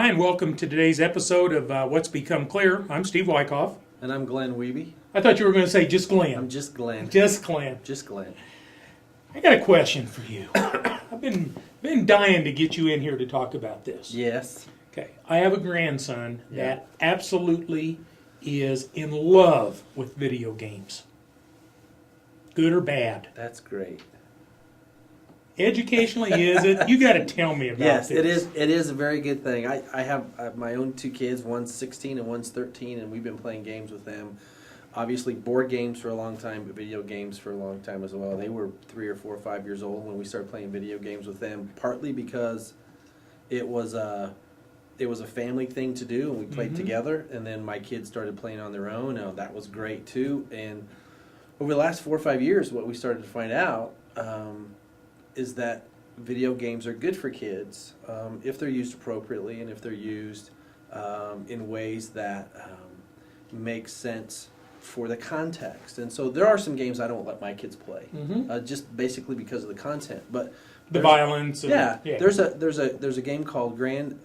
Hi, and welcome to today's episode of What's Become Clear. I'm Steve Wyckoff. And I'm Glenn Wiebe. I thought you were going to say just Glenn. I'm just Glenn. Just Glenn. Just Glenn. I got a question for you. I've been dying to get you in here to talk about this. Yes. Okay. I have a grandson that absolutely is in love with video games. Good or bad? That's great. Educationally, is it? You got to tell me about Yes, this. it is. It is a very good thing. I have my own two kids. One's 16 and one's 13, and we've been playing games with them. Obviously, board games for a long time, but video games for a long time as well. They were 3 or 4 or 5 years old when we started playing video games with them. Partly because it was a family thing to do, and we played together. And then my kids started playing on their own. That was great too. And over the last 4 or 5 years, what we started to find out is that video games are good for kids if they're used appropriately and if they're used in ways that make sense for the context. And so there are some games I don't let my kids play, just basically because of the content. But the violence. And, there's a game called Grand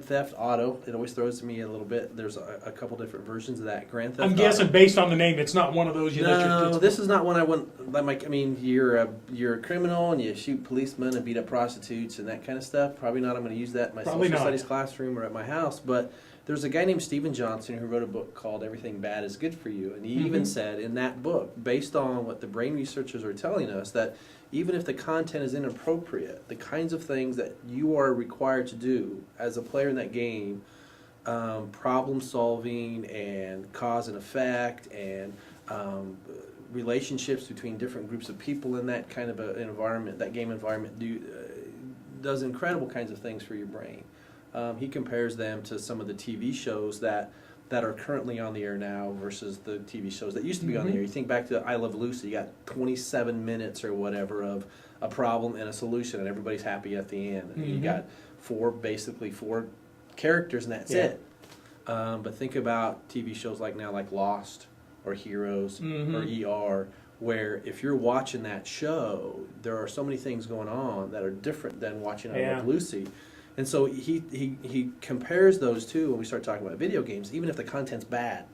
Theft Auto. It always throws me a little bit. There's a couple different versions of that. Grand Theft I'm Auto. guessing based on the name, it's not one of those you let your kids. This is not one I want. Like, I mean, you're a criminal and you shoot policemen and beat up prostitutes and that kind of stuff. Probably not. I'm going to use that in my social studies classroom or at my house. But there's a guy named Stephen Johnson who wrote a book called Everything Bad is Good for You, and he even said in that book, based on what the brain researchers are telling us, that even if the content is inappropriate, the kinds of things that you are required to do as a player in that game, problem solving and cause and effect and relationships between different groups of people in that kind of an environment, that game environment, does incredible kinds of things for your brain. He compares them to some of the TV shows that are currently on the air now versus the TV shows that used to be on the air. You think back to I Love Lucy, you got 27 minutes or whatever of a problem and a solution, and everybody's happy at the end. And you got basically four characters, and that's it. But think about TV shows like now, like Lost or Heroes or ER, where if you're watching that show, there are so many things going on that are different than watching I Love Lucy. And so he compares those two when we start talking about video games. Even if the content's bad,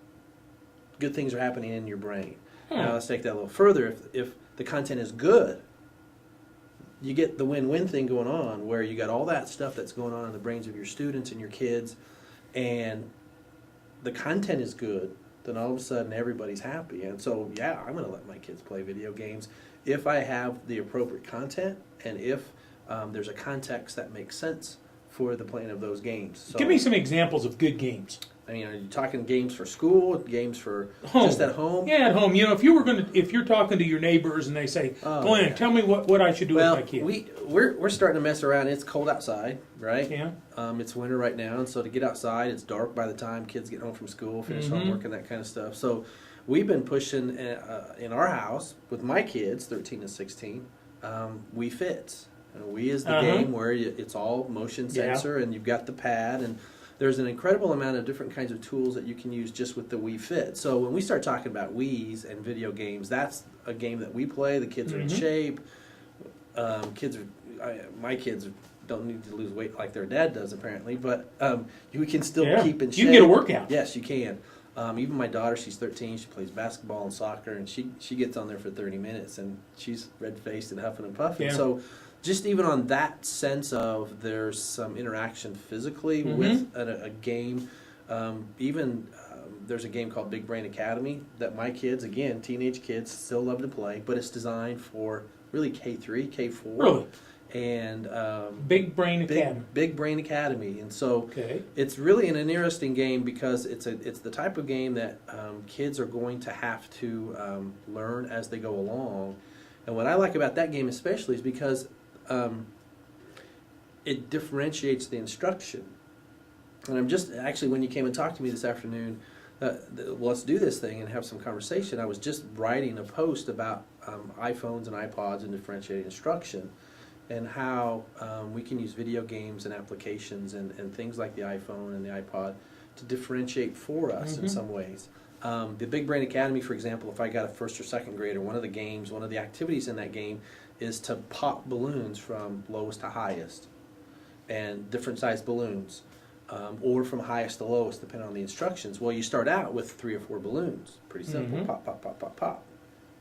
good things are happening in your brain. Now let's take that a little further. If the content is good, you get the win-win thing going on where you got all that stuff that's going on in the brains of your students and your kids, and the content is good, then all of a sudden everybody's happy. And so, yeah, I'm going to let my kids play video games if I have the appropriate content and if there's a context that makes sense for the playing of those games. So, give me some examples of good games. I mean, are you talking games for school, games for home. Just at home? Yeah, at home. You know, if you're talking to your neighbors and they say, Glenn, tell me what I should do with my kid. We're starting to mess around. It's cold outside, right? Yeah. It's winter right now, and so to get outside, it's dark by the time kids get home from school, finish homework and that kind of stuff. So we've been pushing in our house with my kids, 13 and 16, Wii Fits. Wii is the game where it's all motion sensor and you've got the pad, and there's an incredible amount of different kinds of tools that you can use just with the Wii Fit. So when we start talking about Wiis and video games, that's a game that we play. The kids are in shape. My kids don't need to lose weight like their dad does apparently, but we can still keep in shape. You can get a workout. Yes, you can. Even my daughter, she's 13, she plays basketball and soccer, and she gets on there for 30 minutes, and she's red-faced and huffing and puffing. So just even on that sense of there's some interaction physically with a game. There's a game called Big Brain Academy that my kids, again, teenage kids, still love to play, but it's designed for really K3, K4. Really? And Big Brain Academy. Big Brain Academy. And so it's really an interesting game because it's the type of game that kids are going to have to learn as they go along. And what I like about that game especially is because it differentiates the instruction. And I'm just, actually, when you came and talked to me this afternoon, let's do this thing and have some conversation, I was just writing a post about iPhones and iPods and differentiating instruction and how we can use video games and applications and things like the iPhone and the iPod to differentiate for us in some ways. The Big Brain Academy, for example, if I got a first or second grader, one of the activities in that game is to pop balloons from lowest to highest. and different size balloons, or from highest to lowest, depending on the instructions. Well, you start out with 3 or 4 balloons. Pretty simple. Pop, pop, pop, pop, pop.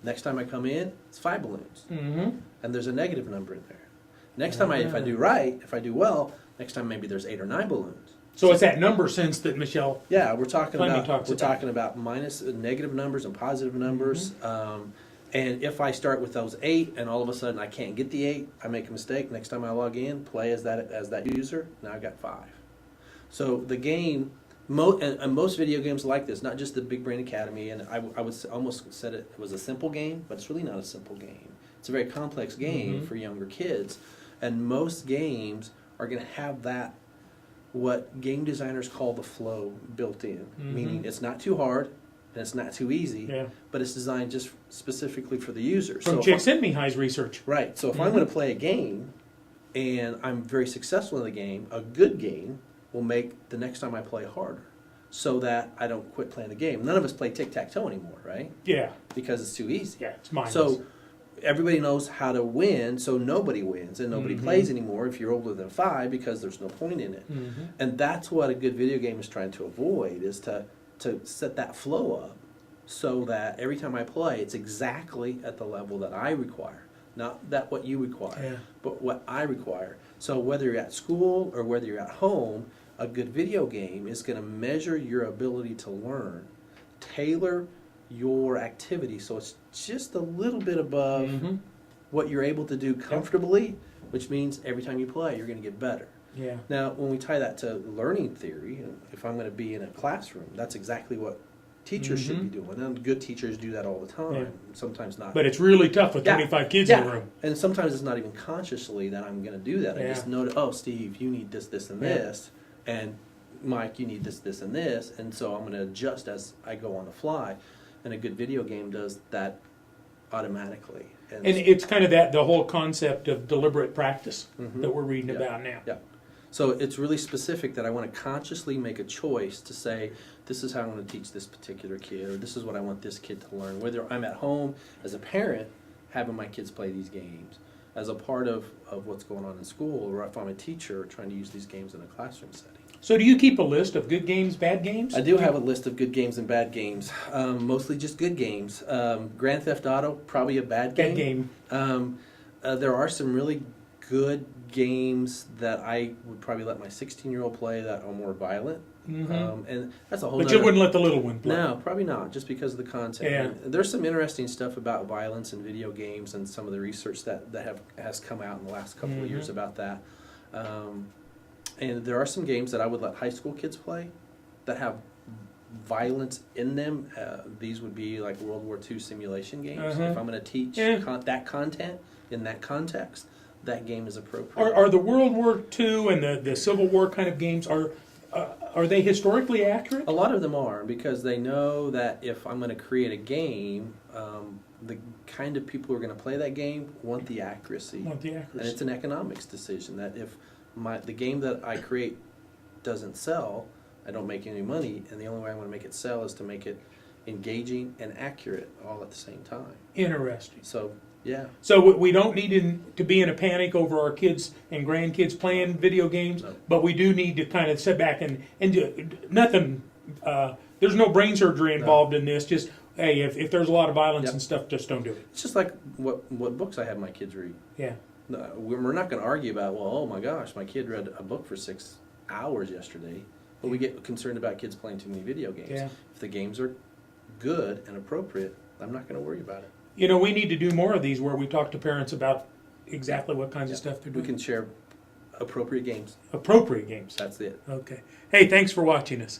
Next time I come in, it's 5 balloons. And there's a negative number in there. Next time, if I do right, if I do well, next time maybe there's 8 or 9 balloons. So it's that number sense that Michelle. Yeah, we're talking Fleming about talks about. talking about negative numbers and positive numbers. And if I start with those 8 and all of a sudden I can't get the 8, I make a mistake. Next time I log in, play as that user, now I got 5. So the game, and most video games like this, not just the Big Brain Academy, and I would almost said it was a simple game, but it's really not a simple game. It's a very complex game for younger kids, and most games are going to have that, what game designers call the flow built in, meaning it's not too hard and it's not too easy, but it's designed just specifically for the user. From Csikszentmihalyi's research. Right. So if I'm going to play a game and I'm very successful in the game, a good game will make the next time I play harder, so that I don't quit playing the game. None of us play tic-tac-toe anymore, right? Yeah. Because it's too easy. Yeah, it's mindless. So everybody knows how to win, so nobody wins and nobody plays anymore if you're older than 5, because there's no point in it. And that's what a good video game is trying to avoid, is to set that flow up so that every time I play, it's exactly at the level that I require. Not that what you require, but what I require. So whether you're at school or whether you're at home, a good video game is going to measure your ability to learn, tailor your activity so it's just a little bit above what you're able to do comfortably, which means every time you play, you're going to get better. Yeah. Now, when we tie that to learning theory, if I'm going to be in a classroom, that's exactly what teachers should be doing. And good teachers do that all the time. Sometimes not. But it's really tough with 25 kids in the room. And sometimes it's not even consciously that I'm going to do that. I just know, oh, Steve, you need this, this, and this. And Mike, you need this, this, and this. And so I'm going to adjust as I go on the fly. And a good video game does that automatically. And it's kind of the whole concept of deliberate practice that we're reading about now. Yeah. So it's really specific that I want to consciously make a choice to say, this is how I'm going to teach this particular kid, or this is what I want this kid to learn. Whether I'm at home as a parent, having my kids play these games, as a part of what's going on in school, or if I'm a teacher trying to use these games in a classroom setting. So do you keep a list of good games, bad games? I do have a list of good games and bad games, mostly just good games. Grand Theft Auto, probably a bad game. Bad game. There are some really good games that I would probably let my 16-year-old play that are more violent. And that's a whole But you wouldn't let the little one play? No, probably not, just because of the content. Yeah. And there's some interesting stuff about violence in video games and some of the research that has come out in the last couple of years about that. And there are some games that I would let high school kids play that have violence in them. These would be like World War II simulation games. If I'm going to teach that content in that context, that game is appropriate. Are the World War II and the Civil War kind of games, are they historically accurate? A lot of them are, because they know that if I'm going to create a game, the kind of people who are going to play that game want the accuracy. And it's an economics decision that if the game that I create doesn't sell, I don't make any money, and the only way I want to make it sell is to make it engaging and accurate all at the same time. Interesting. So, yeah. So we don't need to be in a panic over our kids and grandkids playing video games, but we do need to kind of sit back and do nothing. There's no brain surgery involved in this. Just, hey, if there's a lot of violence and stuff, just don't do it. It's just like what books I have my kids read. Yeah. We're not going to argue about, well, oh my gosh, my kid read a book for 6 hours yesterday, but we get concerned about kids playing too many video games. Yeah. If the games are good and appropriate, I'm not going to worry about it. You know, we need to do more of these where we talk to parents about exactly what kinds of stuff they're doing. We can share appropriate games. Appropriate games. That's it. Okay. Hey, thanks for watching us.